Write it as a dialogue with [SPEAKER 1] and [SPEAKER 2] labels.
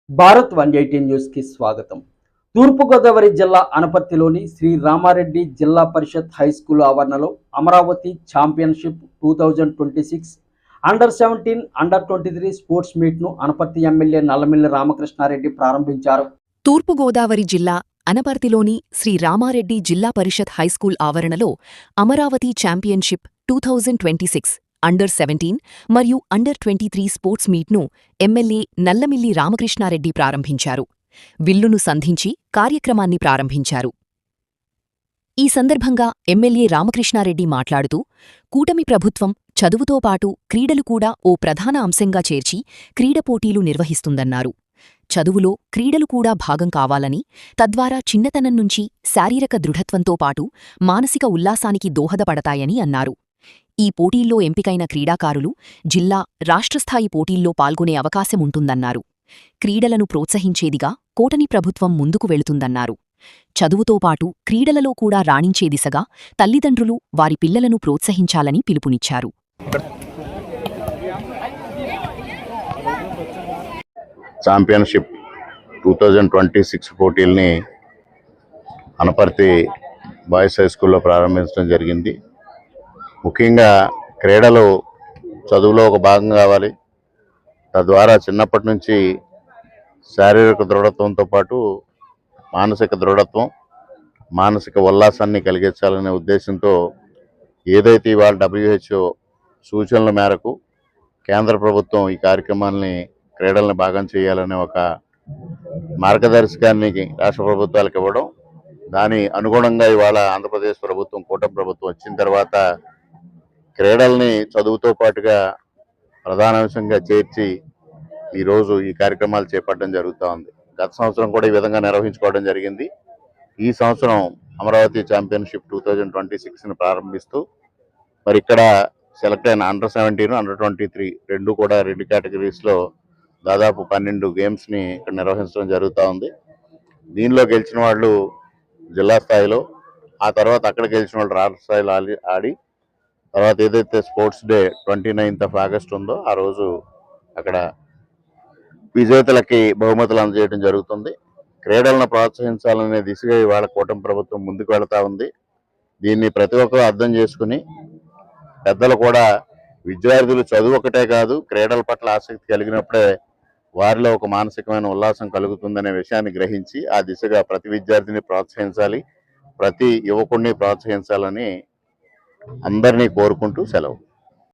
[SPEAKER 1] భారత్ 180 న్యూస్కి స్వాగతం. తూర్పుగోదావరి జిల్లా అనపర్తిలోని శ్రీ రామారెడ్డి జిల్లా పరిషత్ హై స్కూల్ ఆవరణలో Amaravati championship 2026 under 17, under 23 sports మీట్ను అనపర్తి ఎమ్మెల్యే నల్లమిల్లి రామకృష్ణారెడ్డి ప్రారంభించారు.
[SPEAKER 2] తూర్పుగోదావరి జిల్లా అనపర్తిలోని శ్రీ రామారెడ్డి జిల్లా పరిషత్ హైస్కూల్ ఆవరణలో అమరావతి ఛాంపియన్షిప్ 2026 అండర్ 17 మరియు అండర్ 23 స్పోర్ట్స్ మీట్ను ఎమ్మెల్యే నల్లమిల్లి రామకృష్ణారెడ్డి ప్రారంభించారు. విల్లును సంధించి కార్యక్రమాన్ని ప్రారంభించారు. ఈ సందర్భంగా ఎమ్మెల్యే రామకృష్ణారెడ్డి మాట్లాడుతూ, కూటమి ప్రభుత్వం చదువుతో పాటు క్రీడలు కూడా ఓ ప్రధాన అంశంగా చేర్చి క్రీడ పోటీలు నిర్వహిస్తుందన్నారు. చదువులో క్రీడలు కూడా భాగం కావాలని, తద్వారా చిన్నతనం నుంచి శారీరక దృఢత్వంతో పాటు మానసిక ఉల్లాసానికి దోహదపడతాయని అన్నారు. ఈ పోటీల్లో ఎంపికైన క్రీడాకారులు జిల్లా, రాష్ట్రస్థాయి పోటీల్లో పాల్గొనే అవకాశం ఉంటుందన్నారు. క్రీడలను ప్రోత్సహించేదిగా కూటమి ప్రభుత్వం ముందుకు వెళుతుందన్నారు. చదువుతో పాటు క్రీడలలో కూడా రాణించే దిశగా తల్లిదండ్రులు వారి పిల్లలను ప్రోత్సహించాలని పిలుపునిచ్చారు.
[SPEAKER 3] ఛాంపియన్షిప్ 2026 పోటీల్ని అనపర్తి బాయ్స్ హై స్కూల్లో ప్రారంభించడం జరిగింది. ముఖ్యంగా క్రీడలు చదువులో ఒక భాగం కావాలి. తద్వారా చిన్నప్పటి నుంచి శారీరక దృఢత్వంతో పాటు మానసిక దృఢత్వం, మానసిక ఉల్లాసాన్ని కలిగించాలనే ఉద్దేశంతో ఏదైతే ఇవాళ WHO సూచనల మేరకు కేంద్ర ప్రభుత్వం ఈ కార్యక్రమాన్ని క్రీడలను భాగం చేయాలనే ఒక మార్గదర్శకాన్ని రాష్ట్ర ప్రభుత్వాలకు ఇవ్వడం, దాని అనుగుణంగా ఇవాళ ఆంధ్రప్రదేశ్ ప్రభుత్వం, కూటమి ప్రభుత్వం వచ్చిన తర్వాత క్రీడల్ని చదువుతో పాటుగా ప్రధానాంశంగా చేర్చి ఈరోజు ఈ కార్యక్రమాలు చేపట్టడం జరుగుతూ ఉంది. గత సంవత్సరం కూడా ఈ విధంగా నిర్వహించుకోవడం జరిగింది. ఈ సంవత్సరం అమరావతి ఛాంపియన్షిప్ 2026ని ప్రారంభిస్తూ మరి ఇక్కడ సెలెక్ట్ అయిన అండర్ 17, అండర్ 23 రెండు కూడా 2 కేటగిరీస్లో దాదాపు 12 గేమ్స్ని ఇక్కడ నిర్వహించడం జరుగుతూ ఉంది. దీనిలో గెలిచిన వాళ్ళు జిల్లా స్థాయిలో, ఆ తర్వాత అక్కడ గెలిచిన వాళ్ళు రాష్ట్ర స్థాయిలో ఆడి తర్వాత ఏదైతే స్పోర్ట్స్ డే 29th ఆగస్ట్ ఉందో ఆ రోజు అక్కడ విజేతలకి బహుమతులు అందజేయడం జరుగుతుంది. క్రీడలను ప్రోత్సహించాలనే దిశగా ఇవాళ కూటమి ప్రభుత్వం ముందుకు వెళతా ఉంది. దీన్ని ప్రతి ఒక్కరూ అర్థం చేసుకుని పెద్దలు కూడా విద్యార్థులు చదువు ఒకటే కాదు, క్రీడల పట్ల ఆసక్తి కలిగినప్పుడే వారిలో ఒక మానసికమైన ఉల్లాసం కలుగుతుందనే విషయాన్ని గ్రహించి ఆ దిశగా ప్రతి విద్యార్థిని ప్రోత్సహించాలి, ప్రతి యువకుడిని ప్రోత్సహించాలని అందరినీ కోరుకుంటూ సెలవు.